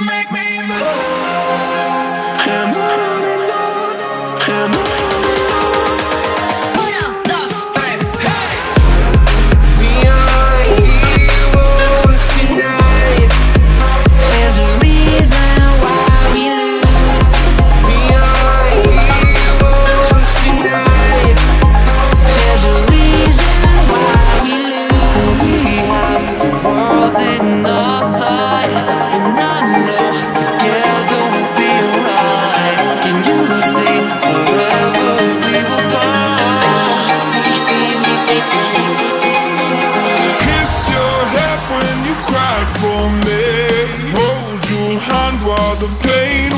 make me move. And on and on and on. Una, dos, tres, hey! We are heroes tonight. There's a reason why we lose. We are heroes tonight. There's a reason why we lose. We have the world in our sight, and I know together we'll be alright. Can you see forever we will go? Kiss your head when you cried for me. Hold your hand while the pain